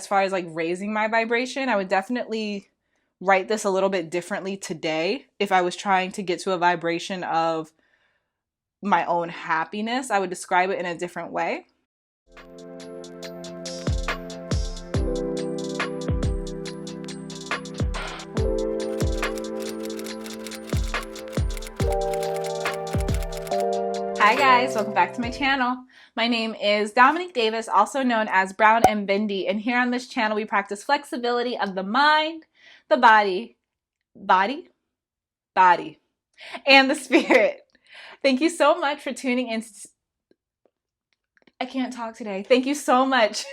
as far as like raising my vibration, I would definitely write this a little bit differently today. If I was trying to get to a vibration of my own happiness, I would describe it in a different way. Hi guys, welcome back to my channel. My name is Dominique Davis, also known as Brown and Bendy, and here on this channel we practice flexibility of the mind, the body, and the spirit. Thank you so much for tuning in. I can't talk today. Thank you so much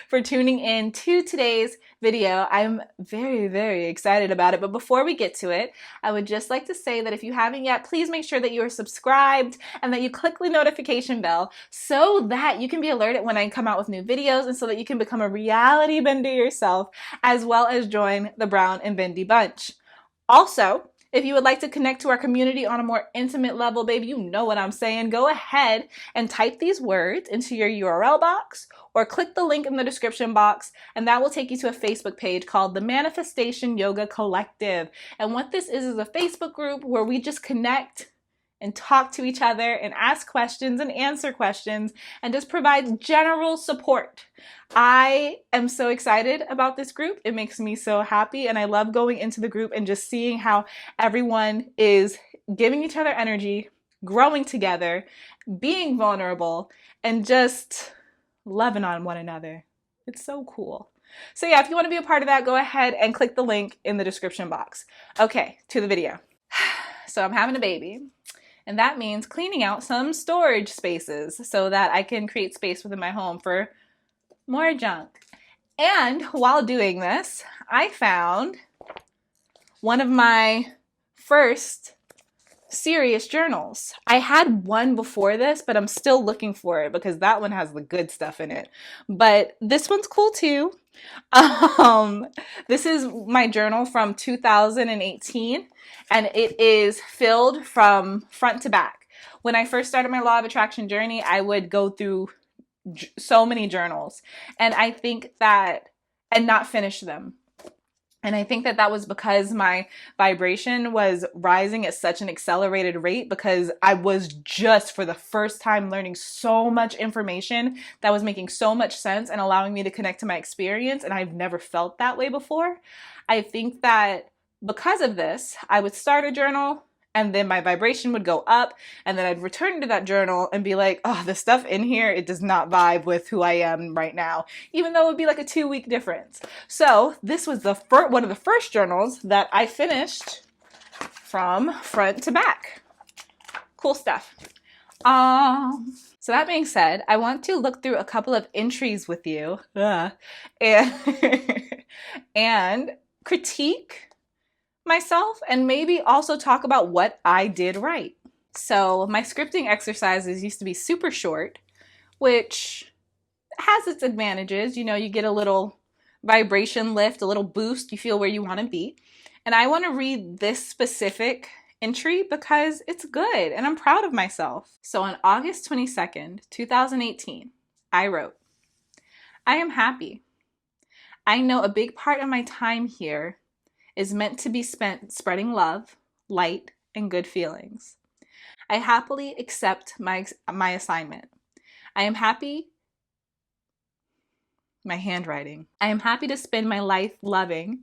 for tuning in to today's video. I'm very, very excited about it. But before we get to it, I would just like to say that if you haven't yet, please make sure that you are subscribed and that you click the notification bell so that you can be alerted when I come out with new videos and so that you can become a reality bender yourself, as well as join the Brown and Bendy bunch. Also, if you would like to connect to our community on a more intimate level, baby, you know what I'm saying, go ahead and type these words into your URL box or click the link in the description box, and that will take you to a Facebook page called the Manifestation Yoga Collective. And what this is a Facebook group where we just connect and talk to each other and ask questions and answer questions and just provide general support. I am so excited about this group. It makes me so happy, and I love going into the group and just seeing how everyone is giving each other energy, growing together, being vulnerable, and just loving on one another. It's so cool. So yeah, if you want to be a part of that, go ahead and click the link in the description box. Okay, to the video. So I'm having a baby. And that means cleaning out some storage spaces so that I can create space within my home for more junk. And while doing this, I found one of my first serious journals. I had one before this, but I'm still looking for it because that one has the good stuff in it. But this one's cool too. This is my journal from 2018, and it is filled from front to back. When I first started my law of attraction journey, I would go through so many journals, and I think that, and not finish them. And I think that that was because my vibration was rising at such an accelerated rate, because I was just for the first time learning so much information that was making so much sense and allowing me to connect to my experience. And I've never felt that way before. I think that because of this, I would start a journal and then my vibration would go up, and then I'd return to that journal and be like, oh, the stuff in here, it does not vibe with who I am right now, even though it would be like a 2-week difference. So this was the one of the first journals that I finished from front to back. Cool stuff. So that being said, I want to look through a couple of entries with you and critique myself, and maybe also talk about what I did right. So my scripting exercises used to be super short, which has its advantages. You know, you get a little vibration lift, a little boost, you feel where you want to be. And I want to read this specific entry because it's good and I'm proud of myself. So on August 22nd, 2018, I wrote, I am happy. I know a big part of my time here is meant to be spent spreading love, light, and good feelings. I happily accept my assignment. I am happy, my handwriting. I am happy to spend my life loving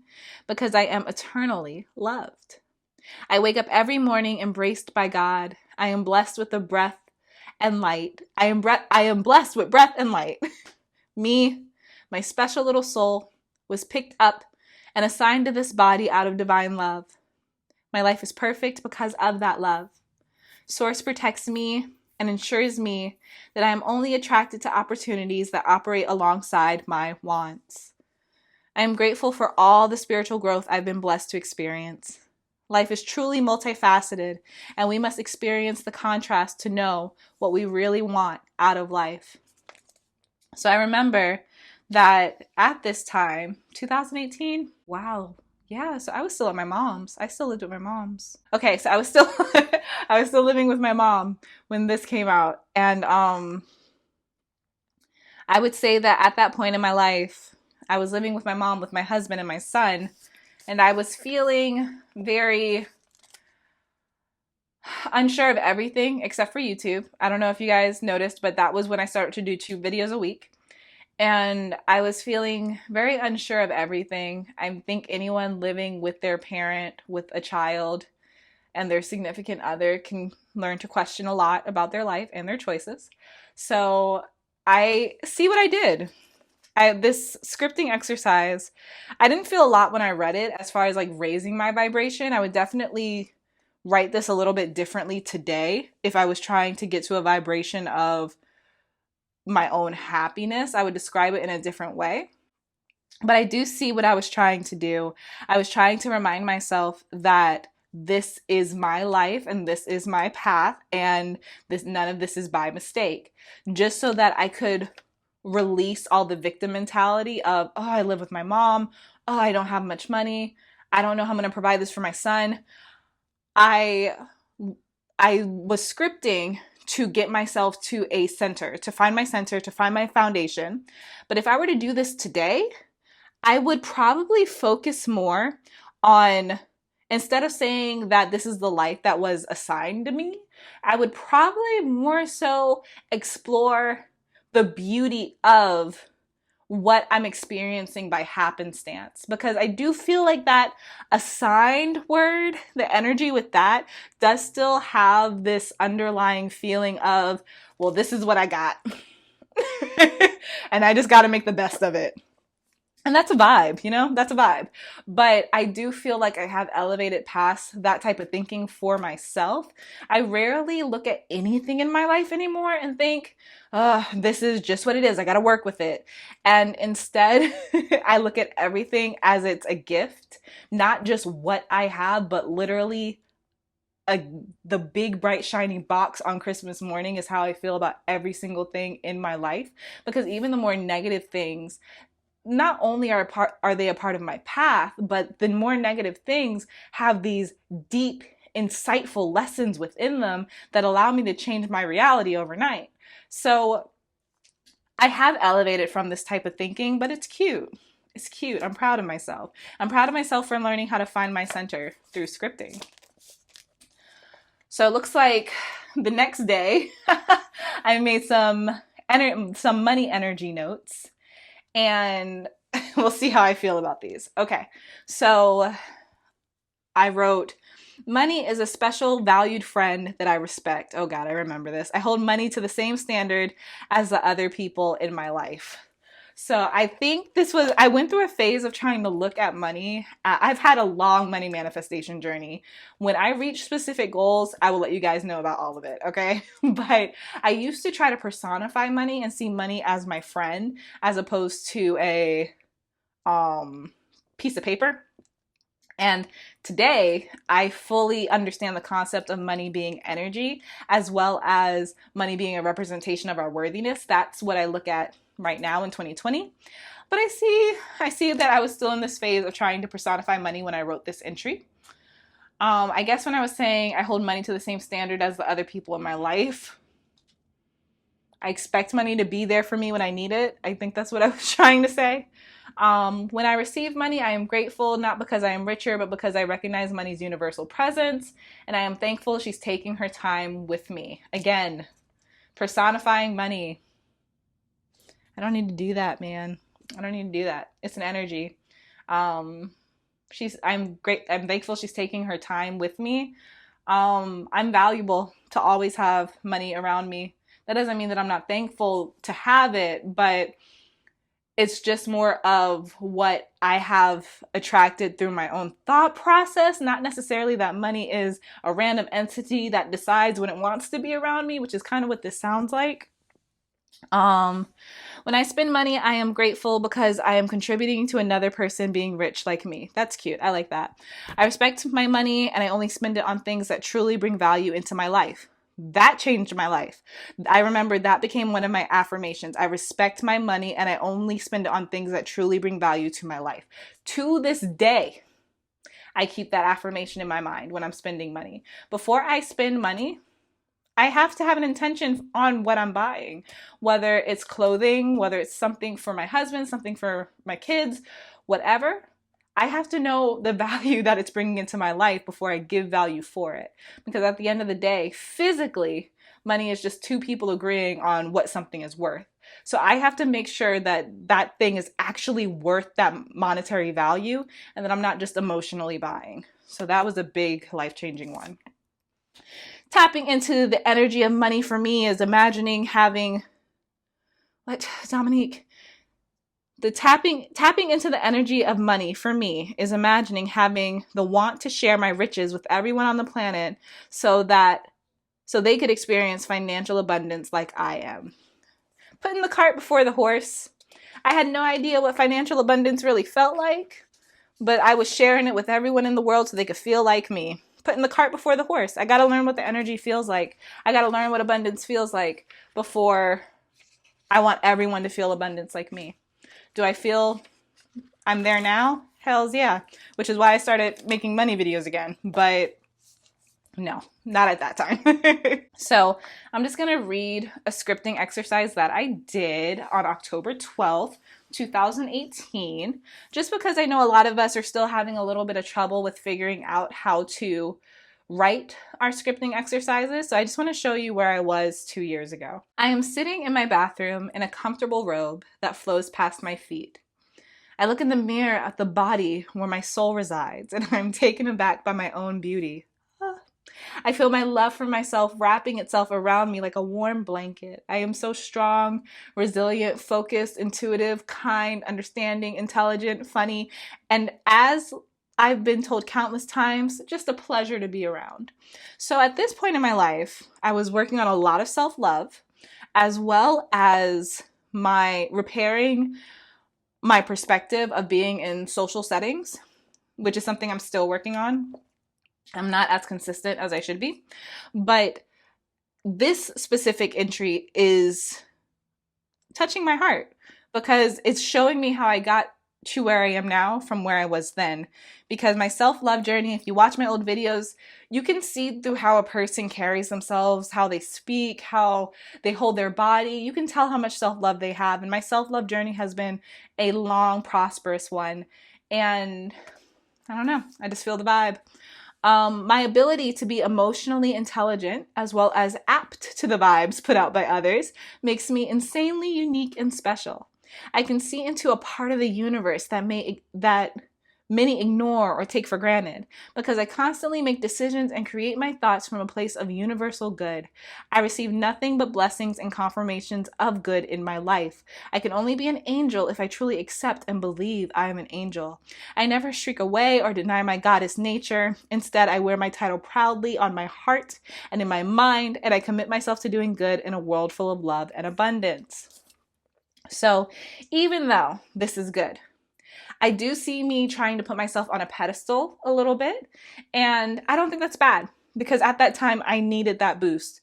because I am eternally loved. I wake up every morning embraced by God. I am blessed with the breath and light. I am blessed with breath and light. Me, my special little soul, was picked up and assigned to this body out of divine love. My life is perfect because of that love. Source protects me and ensures me that I am only attracted to opportunities that operate alongside my wants. I am grateful for all the spiritual growth I've been blessed to experience. Life is truly multifaceted, and we must experience the contrast to know what we really want out of life. So I remember that at this time, 2018, wow, yeah, so I was still at my mom's. I still lived with my mom's. Okay, so I was still living with my mom when this came out. And I would say that at that point in my life, I was living with my mom, with my husband and my son, and I was feeling very unsure of everything except for YouTube. I don't know if you guys noticed, but that was when I started to do 2 videos a week. And I was feeling very unsure of everything. I think anyone living with their parent, with a child, and their significant other can learn to question a lot about their life and their choices. So I see what I did. This scripting exercise, I didn't feel a lot when I read it as far as like raising my vibration. I would definitely write this a little bit differently today if I was trying to get to a vibration of my own happiness. I would describe it in a different way. But I do see what I was trying to do. I was trying to remind myself that this is my life and this is my path, and none of this is by mistake. Just so that I could release all the victim mentality of, oh, I live with my mom. Oh, I don't have much money. I don't know how I'm going to provide this for my son. I was scripting to get myself to a center, to find my center, to find my foundation. But if I were to do this today, I would probably focus more on, instead of saying that this is the life that was assigned to me, I would probably more so explore the beauty of what I'm experiencing by happenstance. Because I do feel like that assigned word, the energy with that, does still have this underlying feeling of, well, this is what I got. And I just got to make the best of it. And that's a vibe, you know, that's a vibe. But I do feel like I have elevated past that type of thinking for myself. I rarely look at anything in my life anymore and think, this is just what it is. I got to work with it. And instead, I look at everything as it's a gift, not just what I have, but literally the big, bright, shiny box on Christmas morning is how I feel about every single thing in my life. Because even the more negative things, not only are they a part of my path, but the more negative things have these deep, insightful lessons within them that allow me to change my reality overnight. So I have elevated from this type of thinking, but it's cute. It's cute. I'm proud of myself. I'm proud of myself for learning how to find my center through scripting. So it looks like the next day I made some money energy notes. And we'll see how I feel about these. Okay, so I wrote, money is a special valued friend that I respect. Oh God, I remember this. I hold money to the same standard as the other people in my life. So I think I went through a phase of trying to look at money. I've had a long money manifestation journey. When I reach specific goals, I will let you guys know about all of it, okay? But I used to try to personify money and see money as my friend as opposed to a piece of paper. And today, I fully understand the concept of money being energy, as well as money being a representation of our worthiness. That's what I look at right now in 2020. But I see that I was still in this phase of trying to personify money when I wrote this entry. I guess when I was saying I hold money to the same standard as the other people in my life, I expect money to be there for me when I need it. I think that's what I was trying to say. When I receive money, I am grateful, not because I am richer, but because I recognize money's universal presence, and I am thankful she's taking her time with me. Again, personifying money. I don't need to do that, man. I don't need to do that. It's an energy. I'm thankful she's taking her time with me. I'm valuable to always have money around me. That doesn't mean that I'm not thankful to have it, but it's just more of what I have attracted through my own thought process, not necessarily that money is a random entity that decides when it wants to be around me, which is kind of what this sounds like. When I spend money, I am grateful because I am contributing to another person being rich like me. That's cute. I like that. I respect my money and I only spend it on things that truly bring value into my life. That changed my life. I remember that became one of my affirmations. I respect my money and I only spend it on things that truly bring value to my life. To this day, I keep that affirmation in my mind when I'm spending money. Before I spend money, I have to have an intention on what I'm buying, whether it's clothing, whether it's something for my husband, something for my kids, whatever. I have to know the value that it's bringing into my life before I give value for it. Because at the end of the day, physically, money is just two people agreeing on what something is worth. So I have to make sure that that thing is actually worth that monetary value and that I'm not just emotionally buying. So that was a big life-changing one. Tapping into the energy of money for me is imagining having, what, Dominique? The tapping into the energy of money for me is imagining having the want to share my riches with everyone on the planet so they could experience financial abundance like I am. Putting the cart before the horse. I had no idea what financial abundance really felt like, but I was sharing it with everyone in the world so they could feel like me. Putting the cart before the horse. I got to learn what the energy feels like. I got to learn what abundance feels like before I want everyone to feel abundance like me. Do I feel I'm there now? Hells yeah. Which is why I started making money videos again. But no, not at that time. So I'm just going to read a scripting exercise that I did on October 12th, 2018, just because I know a lot of us are still having a little bit of trouble with figuring out how to write our scripting exercises. So I just want to show you where I was 2 years ago. I am sitting in my bathroom in a comfortable robe that flows past my feet. I look in the mirror at the body where my soul resides, and I'm taken aback by my own beauty. I feel my love for myself wrapping itself around me like a warm blanket. I am so strong, resilient, focused, intuitive, kind, understanding, intelligent, funny, and as I've been told countless times, just a pleasure to be around. So at this point in my life, I was working on a lot of self-love, as well as repairing my perspective of being in social settings, which is something I'm still working on. I'm not as consistent as I should be, but this specific entry is touching my heart because it's showing me how I got to where I am now from where I was then. Because my self-love journey, if you watch my old videos, you can see through how a person carries themselves, how they speak, how they hold their body. You can tell how much self-love they have. And my self-love journey has been a long, prosperous one. And I don't know, I just feel the vibe. My ability to be emotionally intelligent as well as apt to the vibes put out by others makes me insanely unique and special. I can see into a part of the universe that many ignore or take for granted because I constantly make decisions and create my thoughts from a place of universal good. I receive nothing but blessings and confirmations of good in my life. I can only be an angel if I truly accept and believe I am an angel. I never shriek away or deny my goddess nature. Instead, I wear my title proudly on my heart and in my mind, and I commit myself to doing good in a world full of love and abundance. So even though this is good, I do see me trying to put myself on a pedestal a little bit, and I don't think that's bad because at that time I needed that boost.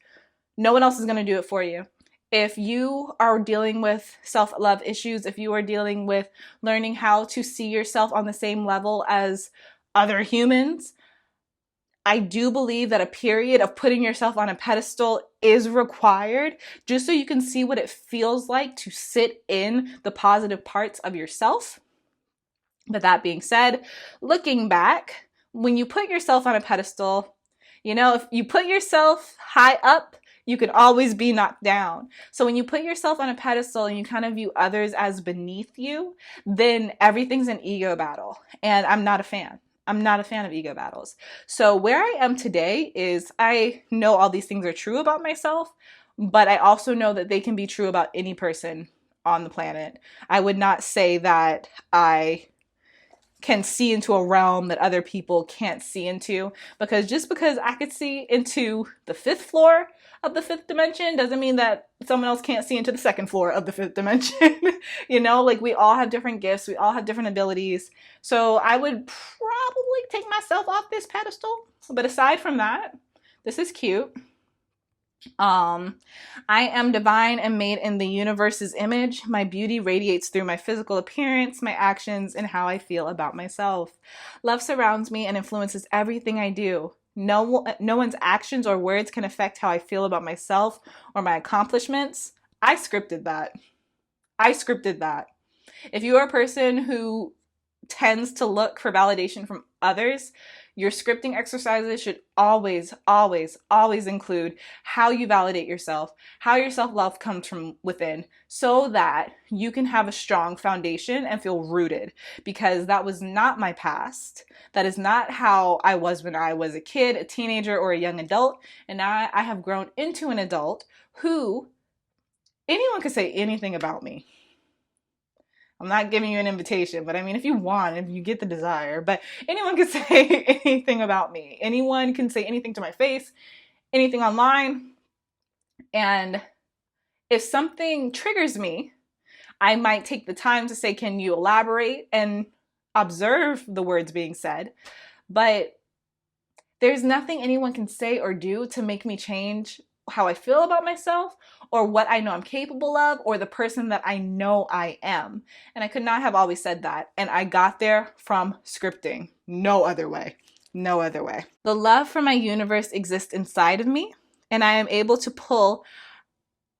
No one else is going to do it for you. If you are dealing with self-love issues, if you are dealing with learning how to see yourself on the same level as other humans, I do believe that a period of putting yourself on a pedestal is required just so you can see what it feels like to sit in the positive parts of yourself. But that being said, looking back, when you put yourself on a pedestal, if you put yourself high up, you can always be knocked down. So when you put yourself on a pedestal and you kind of view others as beneath you, then everything's an ego battle. And I'm not a fan. I'm not a fan of ego battles. So where I am today is I know all these things are true about myself, but I also know that they can be true about any person on the planet. I would not say that I can see into a realm that other people can't see into, because just because I could see into the 5th floor of the 5th dimension doesn't mean that someone else can't see into the 2nd floor of the 5th dimension. We all have different gifts, we all have different abilities. So I would probably take myself off this pedestal. But aside from that, this is cute. I am divine and made in the universe's image. My beauty radiates through my physical appearance, my actions, and how I feel about myself. Love surrounds me and influences everything I do. no one's actions or words can affect how I feel about myself or my accomplishments. I scripted that. I scripted that. If you are a person who tends to look for validation from others, your scripting exercises should always, always, always include how you validate yourself, how your self-love comes from within, so that you can have a strong foundation and feel rooted, because that was not my past. That is not how I was when I was a kid, a teenager, or a young adult. And now I have grown into an adult who anyone could say anything about me. I'm not giving you an invitation, but I mean, if you want, if you get the desire, but anyone can say anything about me. Anyone can say anything to my face, anything online. And if something triggers me, I might take the time to say, can you elaborate, and observe the words being said. But there's nothing anyone can say or do to make me change how I feel about myself, or what I know I'm capable of, or the person that I know I am. And I could not have always said that. And I got there from scripting. No other way. No other way. The love for my universe exists inside of me, and I am able to pull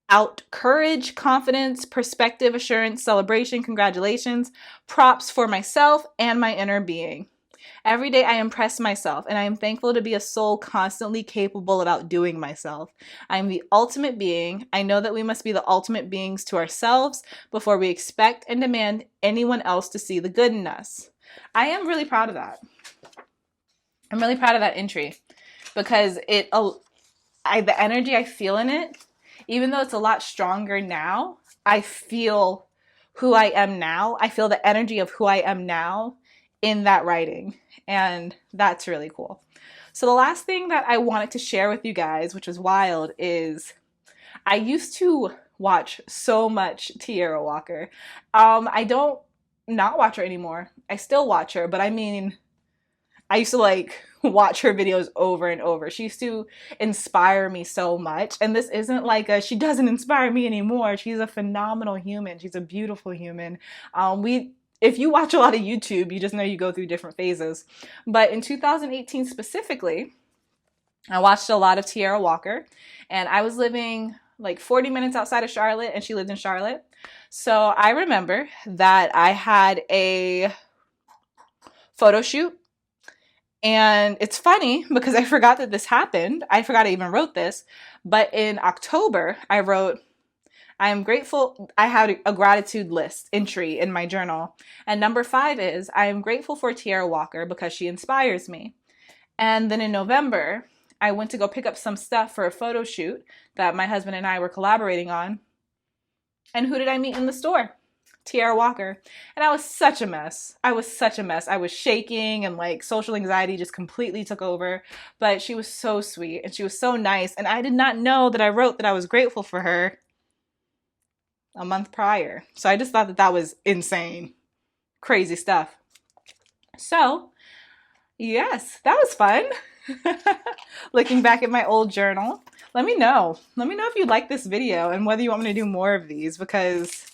out courage, confidence, perspective, assurance, celebration, congratulations, props for myself and my inner being. Every day I impress myself, and I am thankful to be a soul constantly capable of outdoing myself. I am the ultimate being. I know that we must be the ultimate beings to ourselves before we expect and demand anyone else to see the good in us. I am really proud of that. I'm really proud of that entry, because the energy I feel in it, even though it's a lot stronger now, I feel who I am now. I feel the energy of who I am now in that writing. And that's really cool. So the last thing that I wanted to share with you guys, which was wild, is I used to watch so much Tierra Walker. I don't not watch her anymore. I still watch her, but I mean, I used to watch her videos over and over. She used to inspire me so much. And this isn't she doesn't inspire me anymore. She's a phenomenal human. She's a beautiful human. If you watch a lot of YouTube, you just know you go through different phases. But in 2018 specifically, I watched a lot of Tierra Walker, and I was living 40 minutes outside of Charlotte, and she lived in Charlotte. So I remember that I had a photo shoot, and it's funny because I forgot that this happened. I forgot I even wrote this, but in October, I wrote, I am grateful. I had a gratitude list entry in my journal. And number 5 is, I am grateful for Tierra Walker because she inspires me. And then in November, I went to go pick up some stuff for a photo shoot that my husband and I were collaborating on. And who did I meet in the store? Tierra Walker. And I was such a mess. I was shaking, and social anxiety just completely took over. But she was so sweet, and she was so nice. And I did not know that I wrote that I was grateful for her a month prior. So I just thought that that was insane. Crazy stuff. So, yes, that was fun. Looking back at my old journal. Let me know. Let me know if you like this video and whether you want me to do more of these, because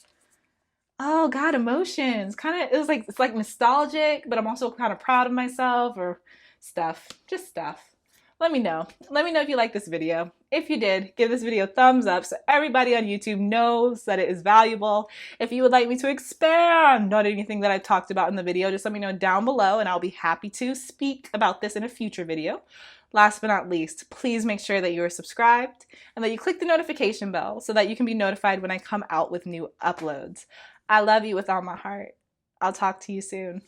oh God, emotions. It's like nostalgic, but I'm also kind of proud of myself, or stuff. Just stuff. Let me know. Let me know if you like this video. If you did, give this video a thumbs up so everybody on YouTube knows that it is valuable. If you would like me to expand on anything that I talked about in the video, just let me know down below, and I'll be happy to speak about this in a future video. Last but not least, please make sure that you are subscribed and that you click the notification bell so that you can be notified when I come out with new uploads. I love you with all my heart. I'll talk to you soon.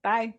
Bye.